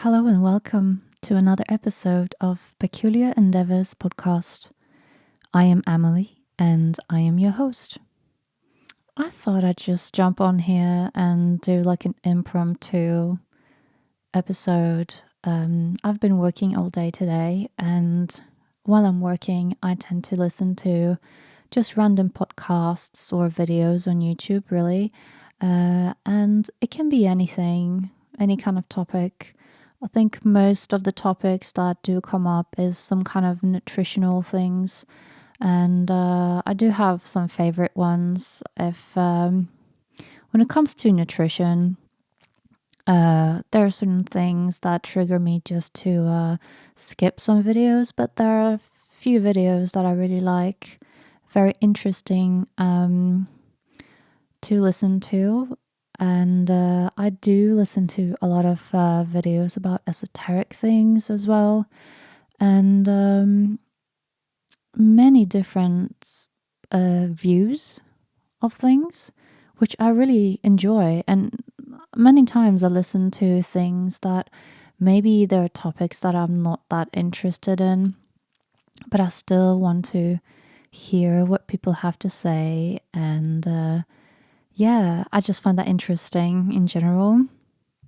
Hello and welcome to another episode of Peculiar Endeavors podcast. I am Emily and I am your host. I thought I'd just jump on here and do like an impromptu episode. I've been working all day today, and while I'm working, I tend to listen to just random podcasts or videos on YouTube, really. And it can be anything, any kind of topic. I think most of the topics that do come up is some kind of nutritional things, and I do have some favorite ones. If when it comes to nutrition, there are certain things that trigger me just to skip some videos, but there are a few videos that I really like, very interesting to listen to. And I do listen to a lot of videos about esoteric things as well, and many different views of things, which I really enjoy. And many times I listen to things that maybe there are topics that I'm not that interested in, but I still want to hear what people have to say. And yeah, I just find that interesting in general.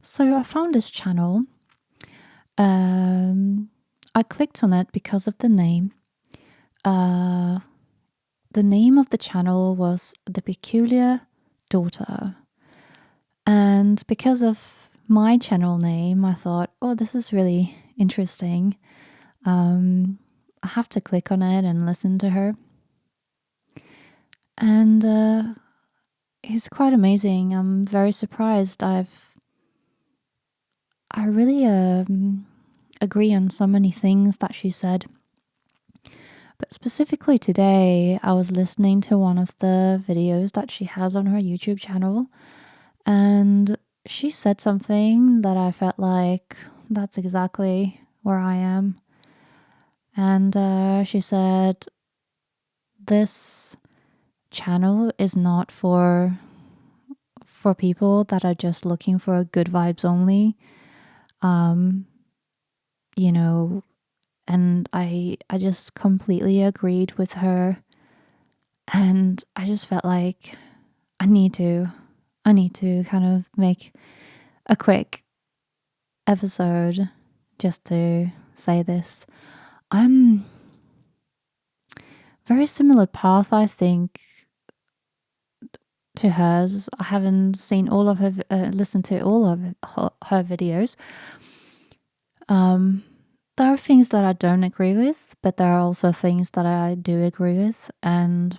So I found this channel. I clicked on it because of the name. The name of the channel was The Peculiar Daughter. And because of my channel name, I thought, oh, this is really interesting. I have to click on it and listen to her. And it's quite amazing. I'm very surprised. I really agree on so many things that she said. But specifically today, I was listening to one of the videos that she has on her YouTube channel, and she said something that I felt like that's exactly where I am. And she said, this channel is not for people that are just looking for good vibes only. You know, and I just completely agreed with her, and I just felt like I need to kind of make a quick episode just to say this. I'm very similar path, I think, to hers. I haven't seen all of her, listened to all of her videos. There are things that I don't agree with, but there are also things that I do agree with, and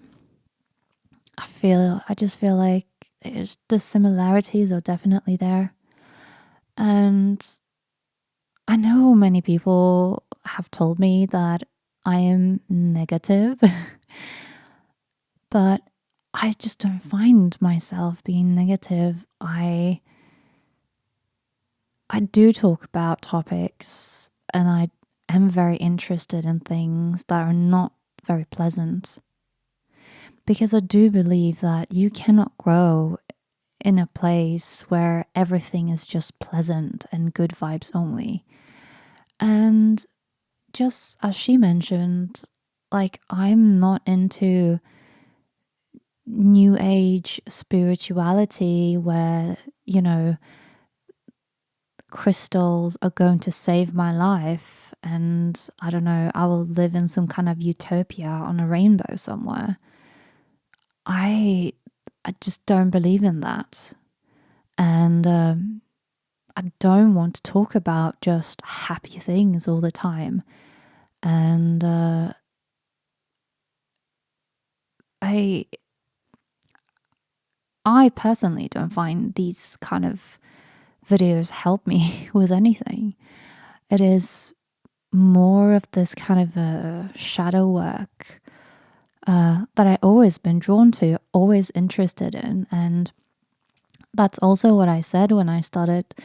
I just feel like the similarities are definitely there. And I know many people have told me that I am negative, but I just don't find myself being negative. I do talk about topics, and I am very interested in things that are not very pleasant, because I do believe that you cannot grow in a place where everything is just pleasant and good vibes only. And just as she mentioned, like, I'm not into new age spirituality where, you know, crystals are going to save my life and I don't know, I will live in some kind of utopia on a rainbow somewhere. I just don't believe in that. And I don't want to talk about just happy things all the time. And I personally don't find these kind of videos help me with anything. It is more of this kind of a shadow work that I always been drawn to, always interested in. And that's also what I said when I started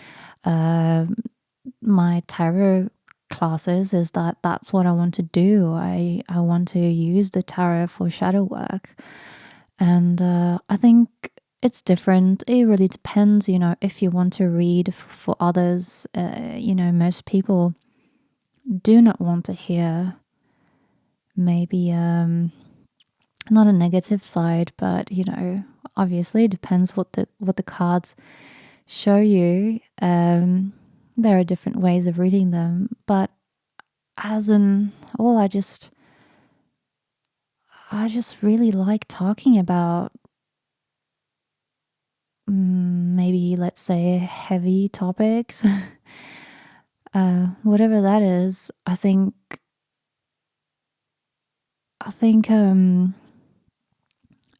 my tarot classes, is that that's what I want to do. I want to use the tarot for shadow work. And I think it's different. It really depends, if you want to read for others. Most people do not want to hear maybe not a negative side, but obviously it depends what the cards show you. There are different ways of reading them, but as in, well, I just really like talking about maybe, let's say, heavy topics. Whatever that is. I think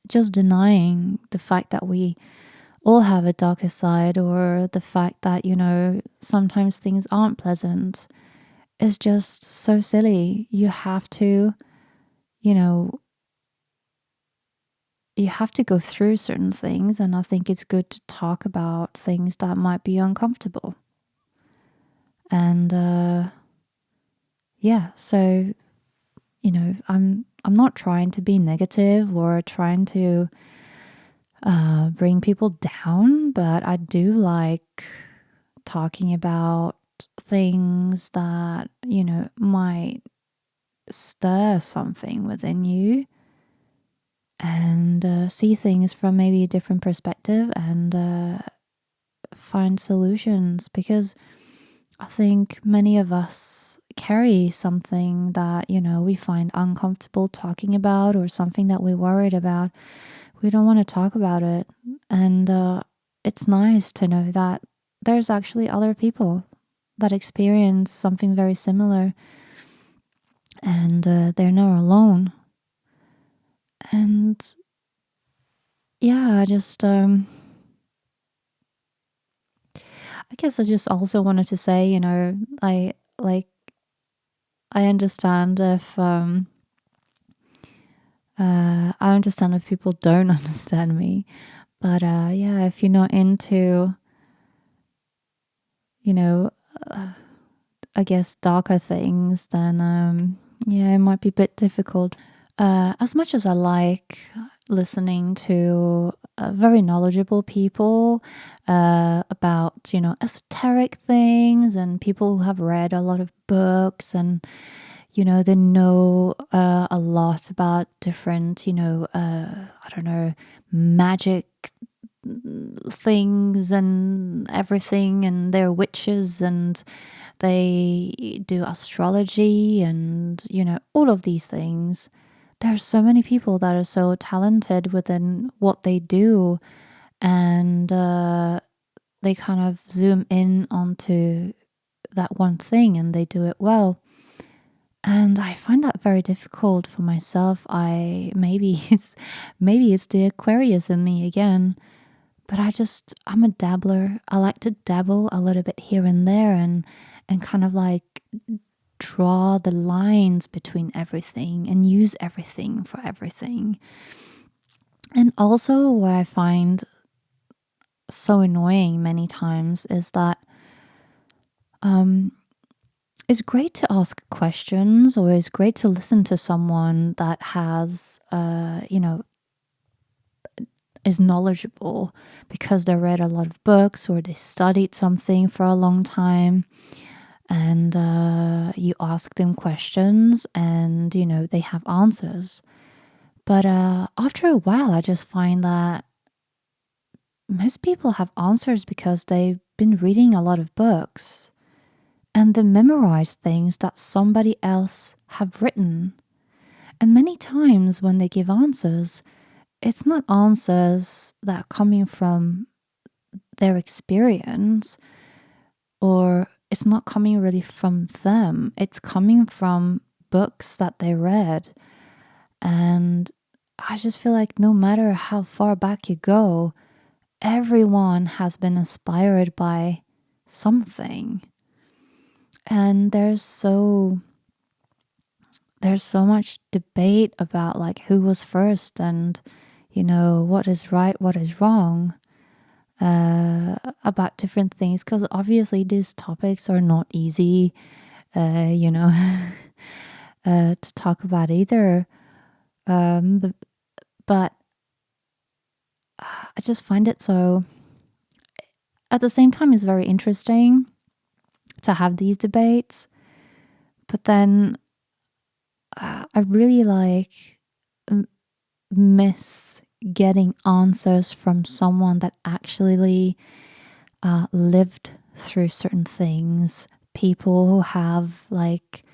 just denying the fact that we all have a darker side, or the fact that sometimes things aren't pleasant, is just so silly. You know you have to go through certain things, and I think it's good to talk about things that might be uncomfortable. And yeah, so I'm not trying to be negative or trying to bring people down, but I do like talking about things that might stir something within you, and see things from maybe a different perspective, and find solutions, because I think many of us carry something that we find uncomfortable talking about, or something that we're worried about. We don't want to talk about it, and it's nice to know that there's actually other people that experience something very similar, and they're not alone. And yeah, I guess I just also wanted to say, I like I understand if I understand if people don't understand me, but yeah, if you're not into, you know, uh, I guess darker things, then yeah, it might be a bit difficult. As much as I like listening to very knowledgeable people about, esoteric things, and people who have read a lot of books, and, they know a lot about different, I don't know, magic things and everything, and they're witches, and they do astrology, and all of these things. There's so many people that are so talented within what they do, and they kind of zoom in onto that one thing, and they do it well. And I find that very difficult for myself. I maybe it's the Aquarius in me again, but I'm a dabbler. I like to dabble a little bit here and there, and kind of like draw the lines between everything, and use everything for everything. And also, what I find so annoying many times is that it's great to ask questions, or it's great to listen to someone that has is knowledgeable because they read a lot of books, or they studied something for a long time, and you ask them questions, and they have answers. But after a while, I just find that most people have answers because they've been reading a lot of books, and they memorize things that somebody else have written. And many times when they give answers, it's not answers that are coming from their experience, or it's not coming really from them. It's coming from books that they read. And I just feel like no matter how far back you go, everyone has been inspired by something. And there's so much debate about like who was first, and what is right, what is wrong, about different things, because obviously these topics are not easy uh, you know to talk about either. But I just find it so, at the same time, it's very interesting to have these debates. But then I really like miss getting answers from someone that actually lived through certain things, people who have like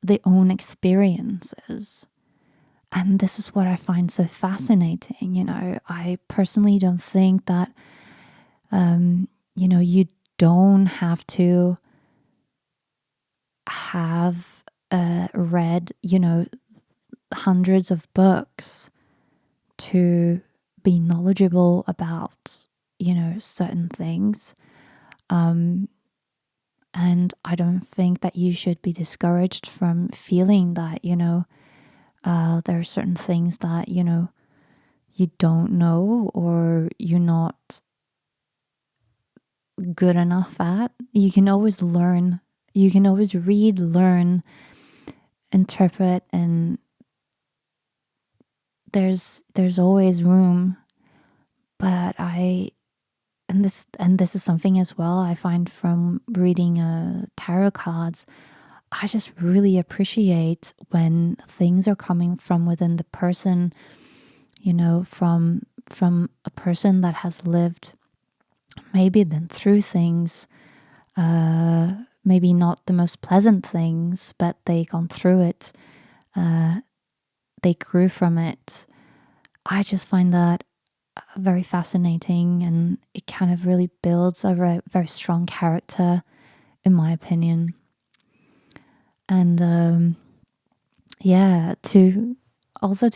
their own experiences. And this is what I find so fascinating. I personally don't think that, you don't have to have read, hundreds of books to be knowledgeable about, certain things. And I don't think that you should be discouraged from feeling that, there are certain things that, you don't know or you're not good enough at. You can always learn. You can always read, learn, interpret, and there's always room. But this is something as well I find from reading tarot cards. I just really appreciate when things are coming from within the person, from a person that has lived, maybe been through things, maybe not the most pleasant things, but they gone through it. They grew from it. I just find that very fascinating, and it kind of really builds a very, very strong character, in my opinion. And to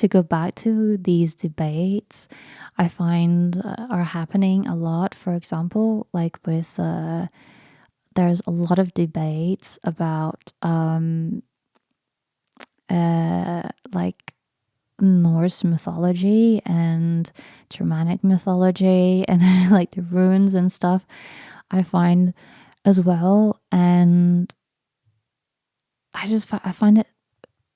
go back to these debates, I find are happening a lot. For example, like with there's a lot of debates about like Norse mythology and Germanic mythology and like the runes and stuff, I find as well. And I find it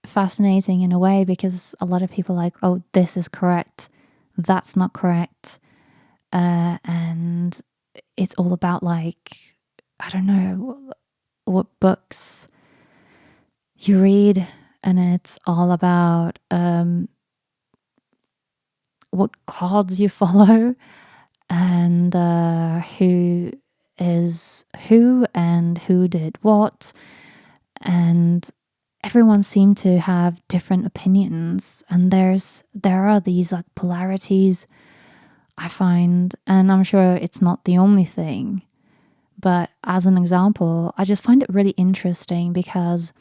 fascinating in a way, because a lot of people are like, oh, this is correct, that's not correct. And it's all about, like, I don't know what books you read, and it's all about what gods you follow, and who is who and who did what. And everyone seemed to have different opinions, and there are these like polarities, I find. And I'm sure it's not the only thing, but as an example, I just find it really interesting, because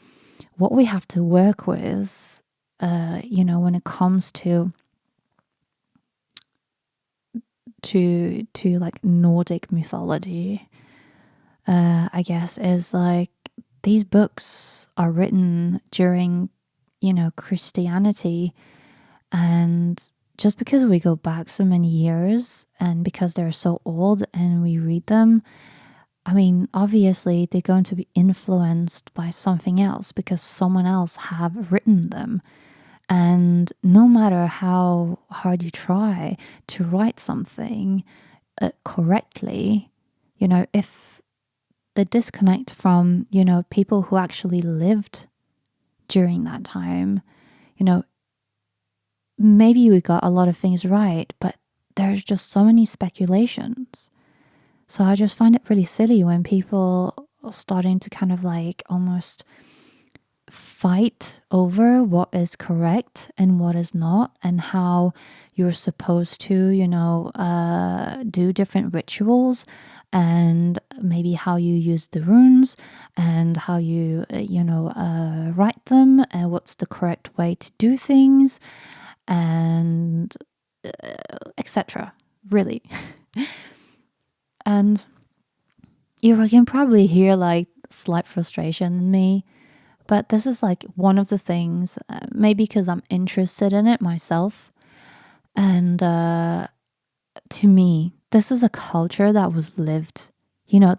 what we have to work with, when it comes to like Nordic mythology, I guess, is like, these books are written during, Christianity. And just because we go back so many years, and because they're so old and we read them, I mean, obviously they're going to be influenced by something else, because someone else have written them. And no matter how hard you try to write something correctly, if the disconnect from, people who actually lived during that time, maybe we got a lot of things right, but there's just so many speculations. So I just find it really silly when people are starting to kind of like almost fight over what is correct and what is not, and how you're supposed to, do different rituals, and maybe how you use the runes, and how you, write them, and what's the correct way to do things, and etc. Really. And you can probably hear like slight frustration in me, but this is like one of the things, maybe because I'm interested in it myself. And to me, this is a culture that was lived.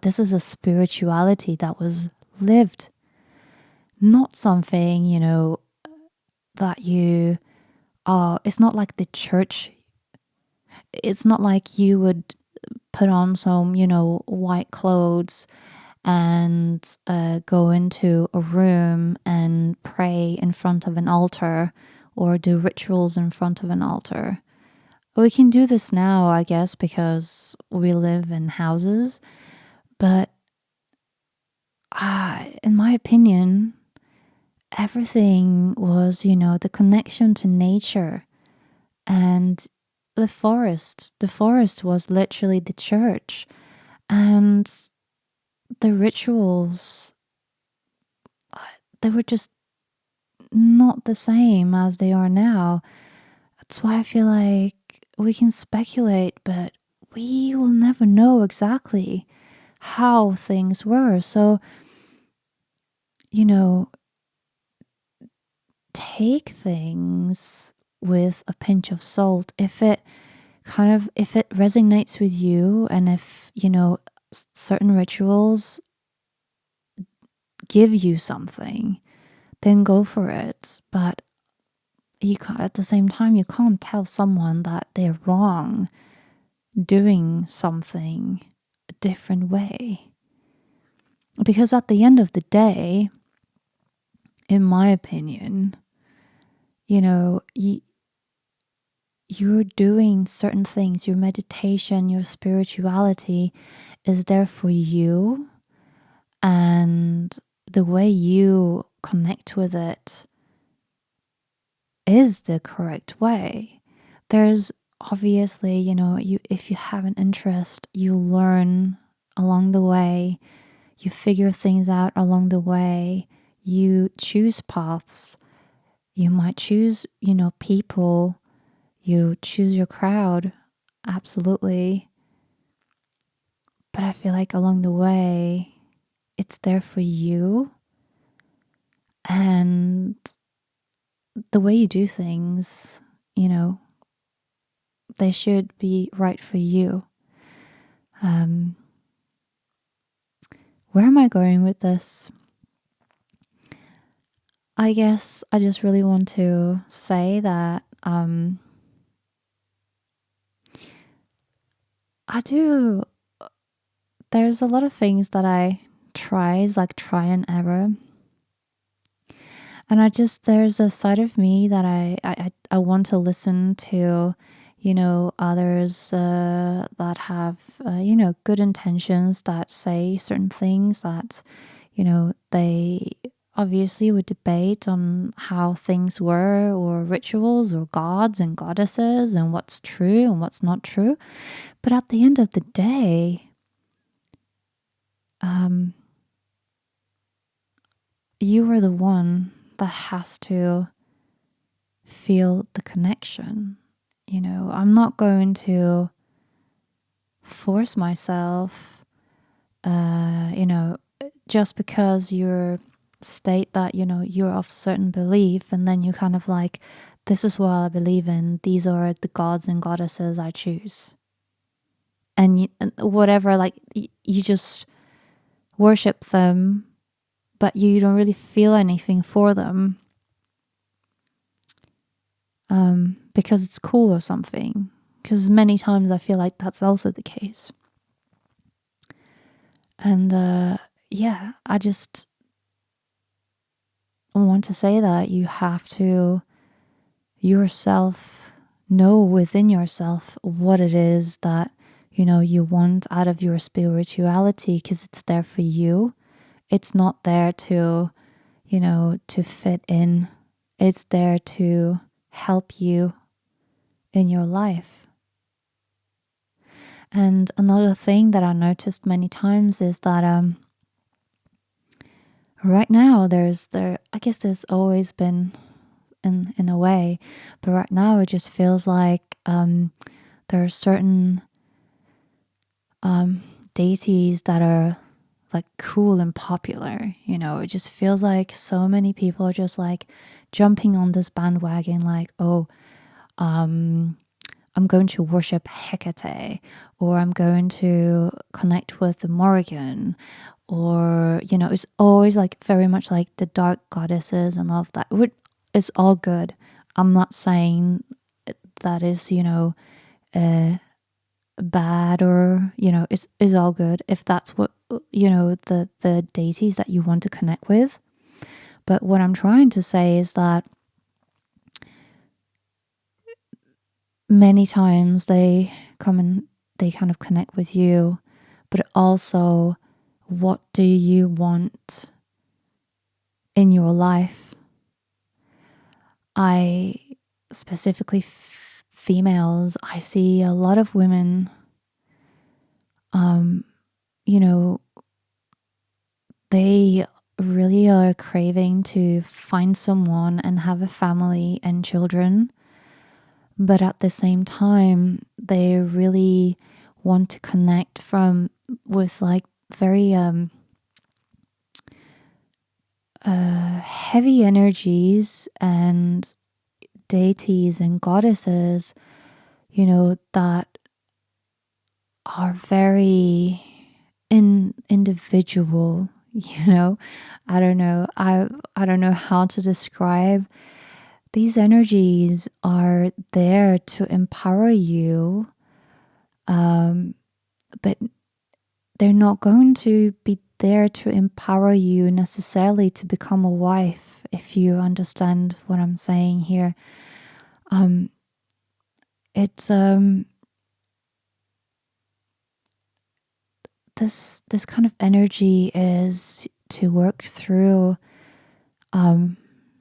This is a spirituality that was lived, not something, that you it's not like the church. it's not like you would put on some, white clothes and go into a room and pray in front of an altar or do rituals in front of an altar. We can do this now, I guess, because we live in houses. But in my opinion, everything was, the connection to nature and the forest. The forest was literally the church. And the rituals, they were just not the same as they are now. That's why I feel like we can speculate, but we will never know exactly how things were. So, take things with a pinch of salt. If it resonates with you, and if, certain rituals give you something, then go for it. But at the same time, you can't tell someone that they're wrong doing something a different way. Because at the end of the day, in my opinion, you're doing certain things. Your meditation, your spirituality is there for you, and the way you connect with it is the correct way. There's obviously, if you have an interest, you learn along the way, you figure things out along the way, you choose paths, you might choose, people, you choose your crowd, absolutely. But I feel like along the way, it's there for you. And the way you do things, they should be right for you. Where am I going with this? I guess I just really want to say that there's a lot of things that I try and error. And there's a side of me that I want to listen to, others that have, good intentions, that say certain things that, they obviously would debate on how things were, or rituals, or gods and goddesses, and what's true and what's not true. But at the end of the day, you are the one that has to feel the connection. I'm not going to force myself, just because you state that, you're of certain belief, and then you kind of like, this is what I believe in, these are the gods and goddesses I choose. And whatever, like, you just worship them, but you don't really feel anything for them. Because it's cool or something. Because many times I feel like that's also the case. And I just want to say that you have to yourself know within yourself what it is that, you want out of your spirituality, because it's there for you. It's not there to, to fit in. It's there to help you in your life. And another thing that I noticed many times is that right now I guess there's always been in a way, but right now it just feels like there are certain deities that are like cool and popular. It just feels like so many people are just like jumping on this bandwagon, like, oh, I'm going to worship Hecate, or I'm going to connect with the Morrigan, or, it's always like very much like the dark goddesses and all of that. It's all good. I'm not saying that is, bad, or is all good if that's what the deities that you want to connect with. But what I'm trying to say is that many times they come and they kind of connect with you, but also, what do you want in your life? I specifically females, I see a lot of women, you know, they really are craving to find someone and have a family and children. But at the same time, they really want to connect with like very heavy energies and deities and goddesses, that are very individual. I don't know. I don't know how to describe. These energies are there to empower you, but they're not going to be there to empower you necessarily to become a wife, if you understand what I'm saying here. It's this kind of energy is to work through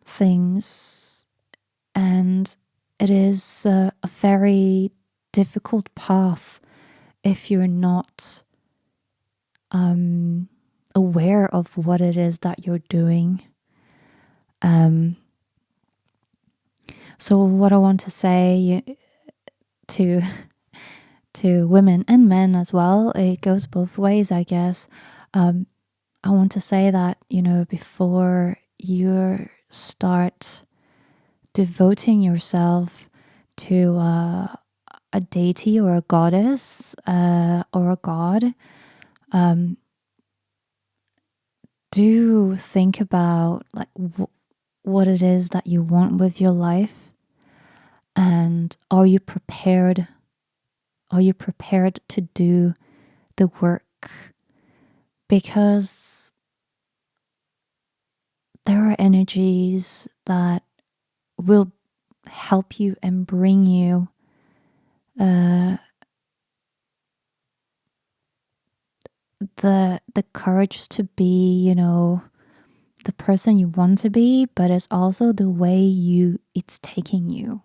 things, and it is a very difficult path if you're not aware of what it is that you're doing. So what I want to say to women and men as well, it goes both ways, I guess. I want to say that, before you start devoting yourself to a deity or a goddess or a god, do think about like what it is that you want with your life, and are you prepared? Are you prepared to do the work? Because there are energies that will help you and bring you the courage to be, the person you want to be, but it's also the way it's taking you,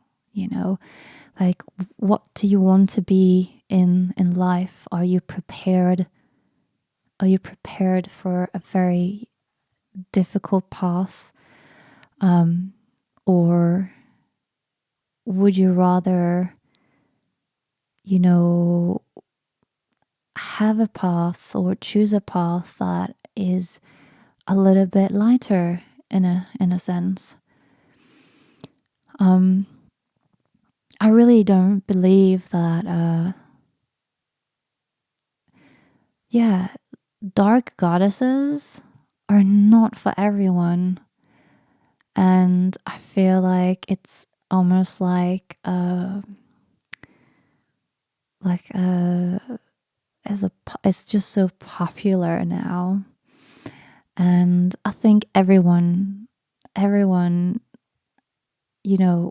like, what do you want to be in life? Are you prepared? Are you prepared for a very difficult path? Or would you rather, have a path or choose a path that is a little bit lighter in a sense? I really don't believe that dark goddesses are not for everyone. And I feel like it's almost like it's just so popular now. And I think everyone,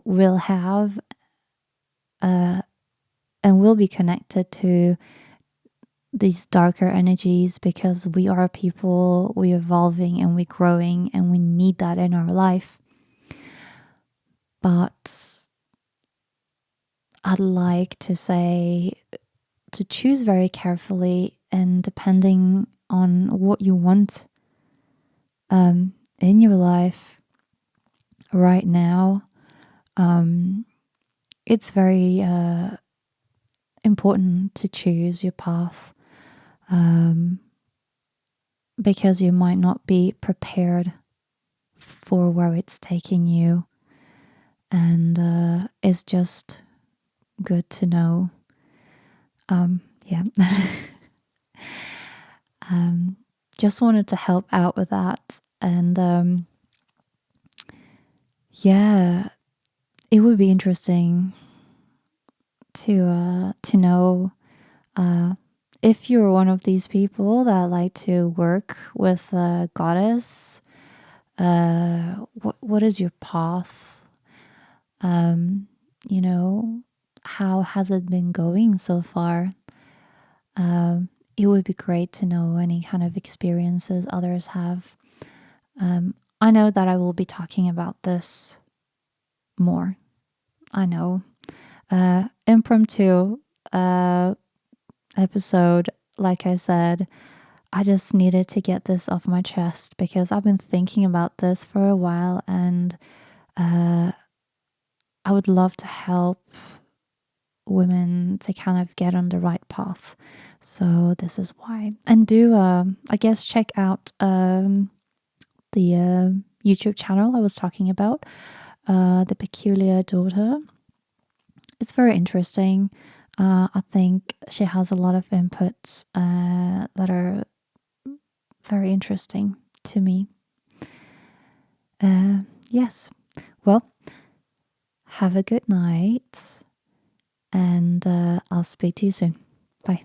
will have and will be connected to these darker energies, because we are people, we're evolving and we're growing, and we need that in our life. But I'd like to say to choose very carefully, and depending on what you want in your life right now, it's very important to choose your path, because you might not be prepared for where it's taking you, and it's just good to know. Yeah. Just wanted to help out with that. And yeah, it would be interesting to know if you're one of these people that like to work with a goddess. What is your path? You know, how has it been going so far? It would be great to know any kind of experiences others have. I know that I will be talking about this more. I know. Impromptu episode, like I said, I just needed to get this off my chest because I've been thinking about this for a while, and I would love to help women to kind of get on the right path. So this is why. And do I guess check out the YouTube channel I was talking about, the Peculiar Daughter. It's very interesting. I think she has a lot of inputs that are very interesting to me. Yes. Well, have a good night, and I'll speak to you soon. Bye.